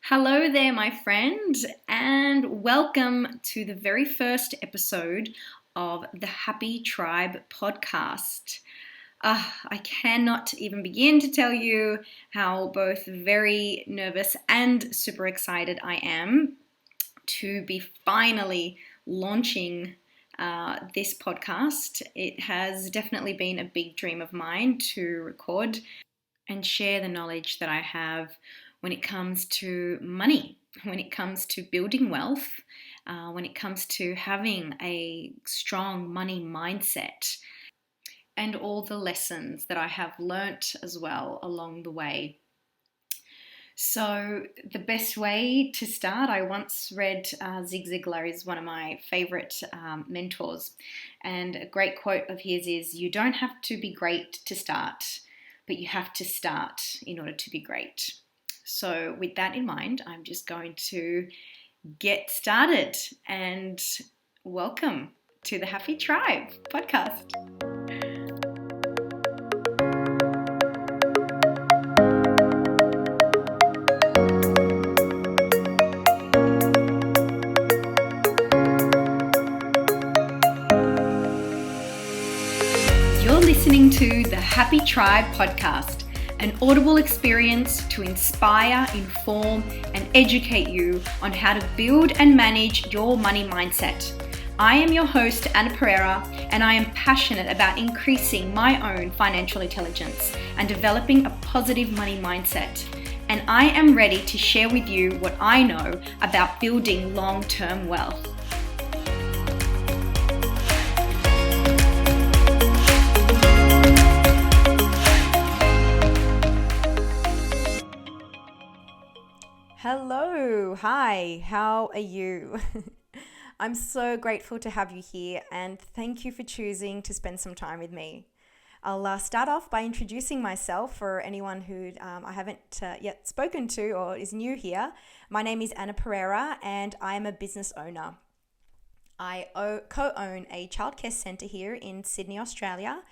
Hello there, my friend, and welcome to the very first episode of the Happy Tribe podcast. I cannot even begin to tell you how both very nervous and super excited I am to be finally launching this podcast. It has definitely been a big dream of mine to record and share the knowledge that I have when it comes to money, when it comes to building wealth, when it comes to having a strong money mindset, and all the lessons that I have learnt as well along the way. So the best way to start, I once read Zig Ziglar is one of my favorite mentors, and a great quote of his is, "You don't have to be great to start, but you have to start in order to be great." So with that in mind, I'm just going to get started, and welcome to the Happy Tribe podcast. You're listening to the Happy Tribe podcast, an audible experience to inspire, inform, and educate you on how to build and manage your money mindset. I am your host, Anna Pereira, and I am passionate about increasing my own financial intelligence and developing a positive money mindset. And I am ready to share with you what I know about building long-term wealth. Hello, hi, how are you? I'm so grateful to have you here, and thank you for choosing to spend some time with me. I'll start off by introducing myself for anyone who I haven't yet spoken to or is new here. My name is Anna Pereira, and I am a business owner. I co-own a childcare centre here in Sydney, Australia.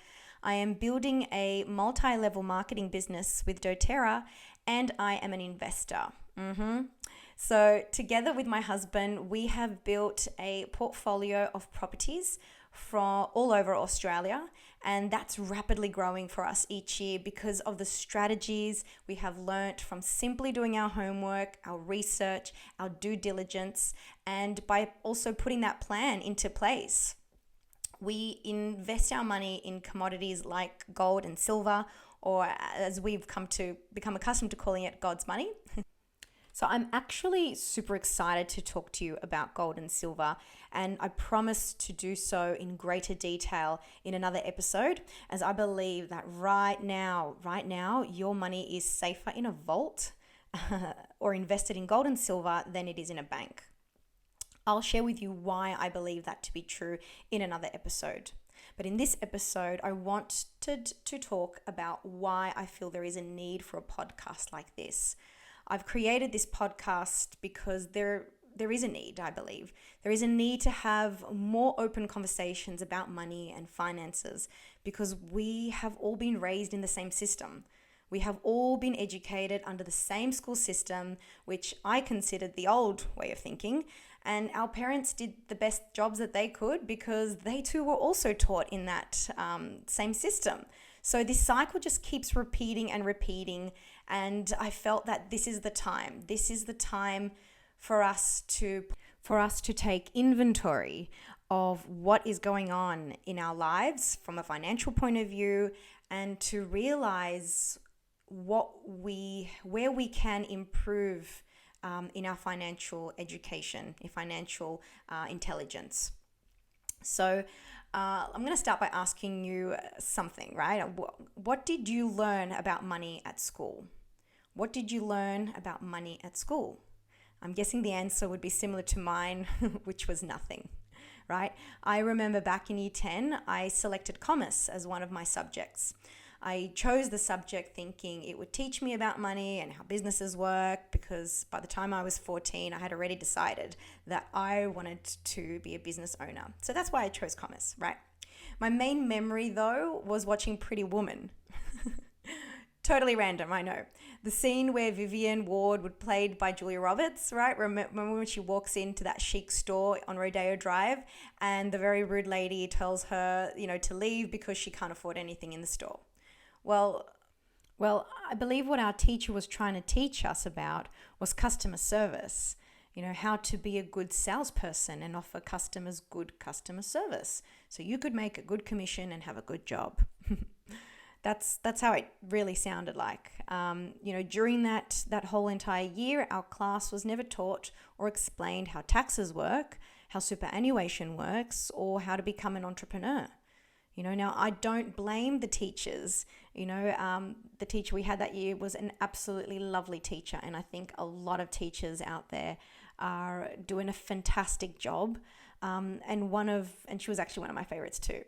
I am building a multi-level marketing business with doTERRA, and I am an investor. So together with my husband, we have built a portfolio of properties from all over Australia, and that's rapidly growing for us each year because of the strategies we have learnt from simply doing our homework, our research, our due diligence, and by also putting that plan into place. We invest our money in commodities like gold and silver, or as we've come to become accustomed to calling it, God's money. So I'm actually super excited to talk to you about gold and silver, and I promise to do so in greater detail in another episode, as I believe that right now, your money is safer in a vault or invested in gold and silver than it is in a bank. I'll share with you why I believe that to be true in another episode. But in this episode, I wanted to talk about why I feel there is a need for a podcast like this. I've created this podcast because there is a need, I believe. There is a need to have more open conversations about money and finances because we have all been raised in the same system. We have all been educated under the same school system, which I considered the old way of thinking. And our parents did the best jobs that they could because they too were also taught in that same system. So this cycle just keeps repeating and repeating. And I felt that this is the time. This is the time for us to take inventory of what is going on in our lives from a financial point of view, and to realize where we can improve in our financial education, in financial intelligence. So I'm going to start by asking you something, right? What did you learn about money at school? What did you learn about money at school? I'm guessing the answer would be similar to mine, which was nothing, right? I remember back in year 10, I selected commerce as one of my subjects. I chose the subject thinking it would teach me about money and how businesses work, because by the time I was 14, I had already decided that I wanted to be a business owner. So that's why I chose commerce, right? My main memory, though, was watching Pretty Woman. Totally random, I know. The scene where Vivian Ward would played by Julia Roberts, right? Remember when she walks into that chic store on Rodeo Drive and the very rude lady tells her, to leave because she can't afford anything in the store. Well, I believe what our teacher was trying to teach us about was customer service. How to be a good salesperson and offer customers good customer service so you could make a good commission and have a good job. That's how it really sounded like. During that whole entire year, our class was never taught or explained how taxes work, how superannuation works, or how to become an entrepreneur. Now I don't blame the teachers. The teacher we had that year was an absolutely lovely teacher, and I think a lot of teachers out there are doing a fantastic job. And she was actually one of my favorites too.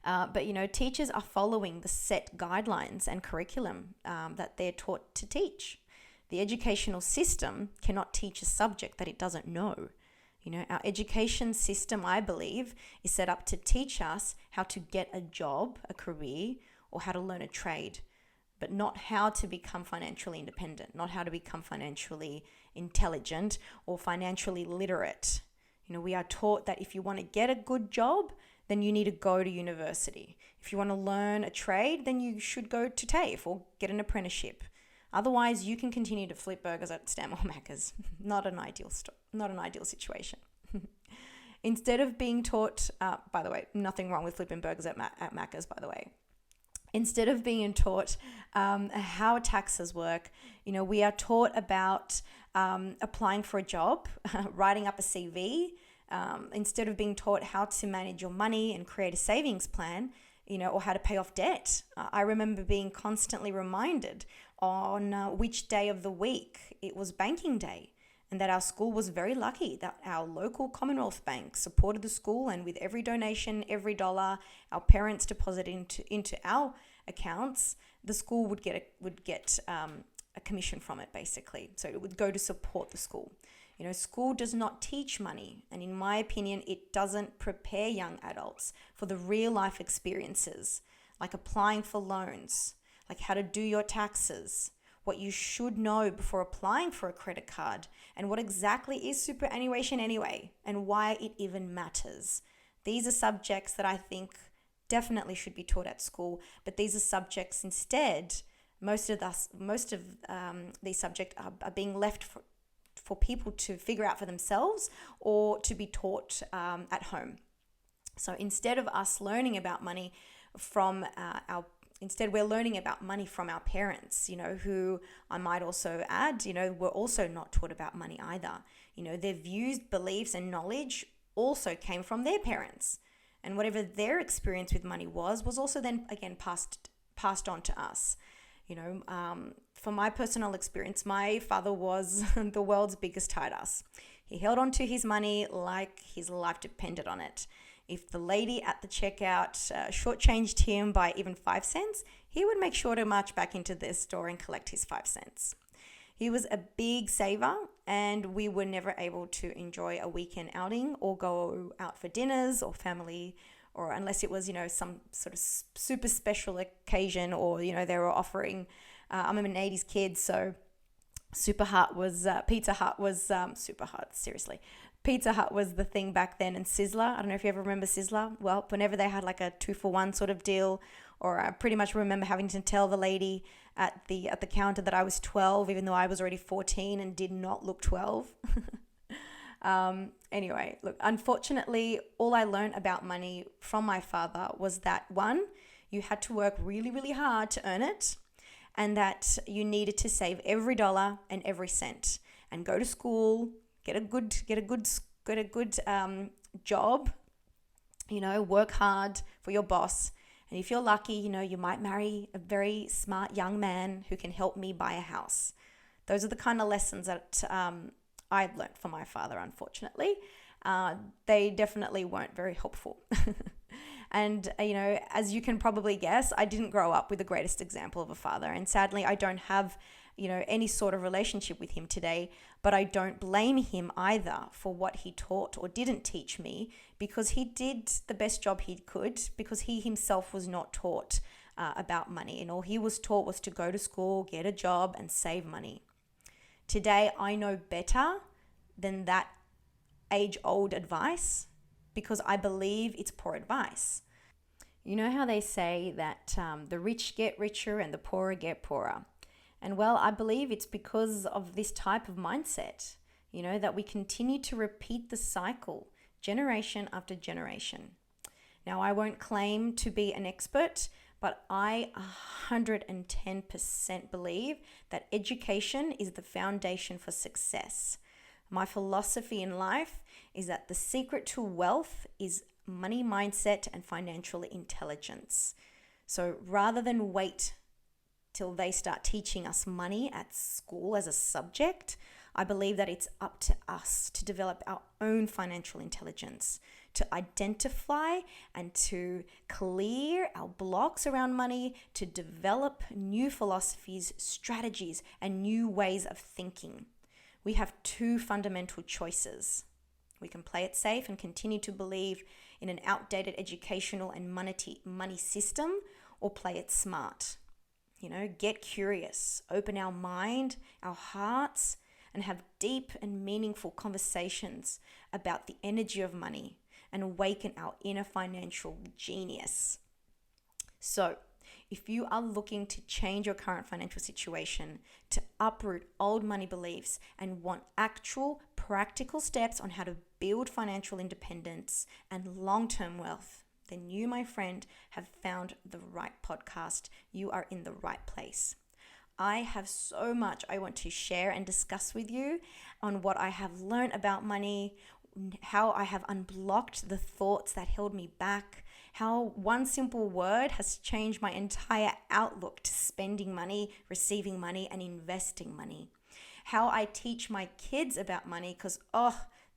But teachers are following the set guidelines and curriculum that they're taught to teach. The educational system cannot teach a subject that it doesn't know. Our education system, I believe, is set up to teach us how to get a job, a career, or how to learn a trade, but not how to become financially independent, not how to become financially intelligent or financially literate. We are taught that if you want to get a good job, then you need to go to university. If you want to learn a trade, then you should go to TAFE or get an apprenticeship. Otherwise, you can continue to flip burgers at Stanmore Macca's. Not an ideal situation. Instead of being taught, by the way, nothing wrong with flipping burgers at Macca's, by the way. Instead of being taught how taxes work, we are taught about applying for a job, writing up a CV. Instead of being taught how to manage your money and create a savings plan, or how to pay off debt. I remember being constantly reminded on which day of the week it was banking day, and that our school was very lucky that our local Commonwealth Bank supported the school, and with every donation, every dollar our parents deposited into our accounts, the school would get a commission from it, basically. So it would go to support the school. School does not teach money, and in my opinion, it doesn't prepare young adults for the real life experiences, like applying for loans, like how to do your taxes, what you should know before applying for a credit card, and what exactly is superannuation anyway, and why it even matters. These are subjects that I think definitely should be taught at school, but these are subjects instead, most of these subjects are being left for people to figure out for themselves or to be taught at home. So instead of us learning about money instead we're learning about money from our parents, who I might also add, were also not taught about money either. Their views, beliefs, and knowledge also came from their parents. And whatever their experience with money was also then again passed on to us. For my personal experience, my father was the world's biggest tight ass. He held on to his money like his life depended on it. If the lady at the checkout shortchanged him by even 5 cents, he would make sure to march back into the store and collect his 5 cents. He was a big saver, and we were never able to enjoy a weekend outing or go out for dinners or family, or unless it was, some sort of super special occasion, or, they were offering, I'm an 80s kid, so Pizza Hut was the thing back then, and Sizzler. I don't know if you ever remember Sizzler. Well, whenever they had like a 2-for-1 sort of deal, or I pretty much remember having to tell the lady at the counter that I was 12, even though I was already 14 and did not look 12. Anyway, look, unfortunately, all I learned about money from my father was that, one, you had to work really, really hard to earn it, and that you needed to save every dollar and every cent and go to school, get a good job, work hard for your boss. And if you're lucky, you might marry a very smart young man who can help me buy a house. Those are the kind of lessons that I've learned from my father, unfortunately. They definitely weren't very helpful. And, as you can probably guess, I didn't grow up with the greatest example of a father. And sadly, I don't have, any sort of relationship with him today. But I don't blame him either for what he taught or didn't teach me, because he did the best job he could, because he himself was not taught about money, and all he was taught was to go to school, get a job, and save money. Today, I know better than that age-old advice because I believe it's poor advice. You know how they say that the rich get richer and the poorer get poorer. And well, I believe it's because of this type of mindset, that we continue to repeat the cycle generation after generation. Now, I won't claim to be an expert, but I 110% believe that education is the foundation for success. My philosophy in life is that the secret to wealth is money mindset and financial intelligence. So rather than wait till they start teaching us money at school as a subject, I believe that it's up to us to develop our own financial intelligence, to identify and to clear our blocks around money, to develop new philosophies, strategies, and new ways of thinking. We have two fundamental choices. We can play it safe and continue to believe in an outdated educational and money system, or play it smart. Get curious, open our mind, our hearts, and have deep and meaningful conversations about the energy of money and awaken our inner financial genius. So, if you are looking to change your current financial situation, to uproot old money beliefs, and want actual practical steps on how to build financial independence and long-term wealth, then you, my friend, have found the right podcast. You are in the right place. I have so much I want to share and discuss with you on what I have learned about money, how I have unblocked the thoughts that held me back, how one simple word has changed my entire outlook to spending money, receiving money, and investing money. How I teach my kids about money because,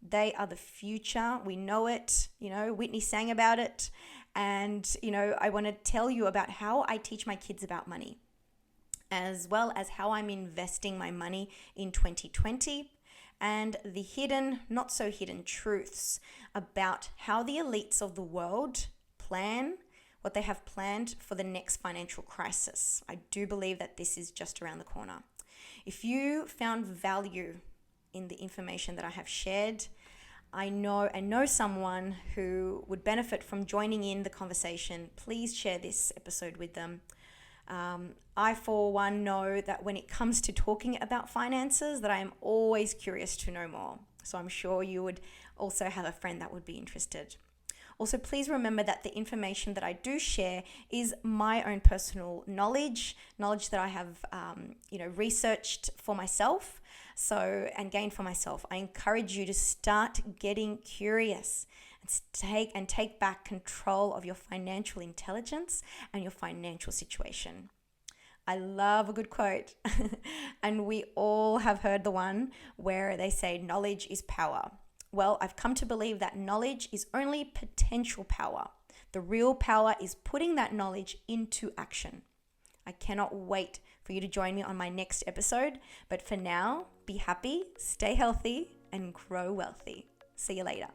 they are the future. We know it. Whitney sang about it. And, I want to tell you about how I teach my kids about money, as well as how I'm investing my money in 2020, and the hidden, not so hidden truths about how the elites of the world plan what they have planned for the next financial crisis. I do believe that this is just around the corner. If you found value in the information that I have shared, I know someone who would benefit from joining in the conversation, please share this episode with them. I, for one, know that when it comes to talking about finances, that I am always curious to know more. So I'm sure you would also have a friend that would be interested. Also, please remember that the information that I do share is my own personal knowledge that I have, researched for myself, and gained for myself. I encourage you to start getting curious and take back control of your financial intelligence and your financial situation. I love a good quote, and we all have heard the one where they say knowledge is power. Well, I've come to believe that knowledge is only potential power. The real power is putting that knowledge into action. I cannot wait for you to join me on my next episode. But for now, be happy, stay healthy, and grow wealthy. See you later.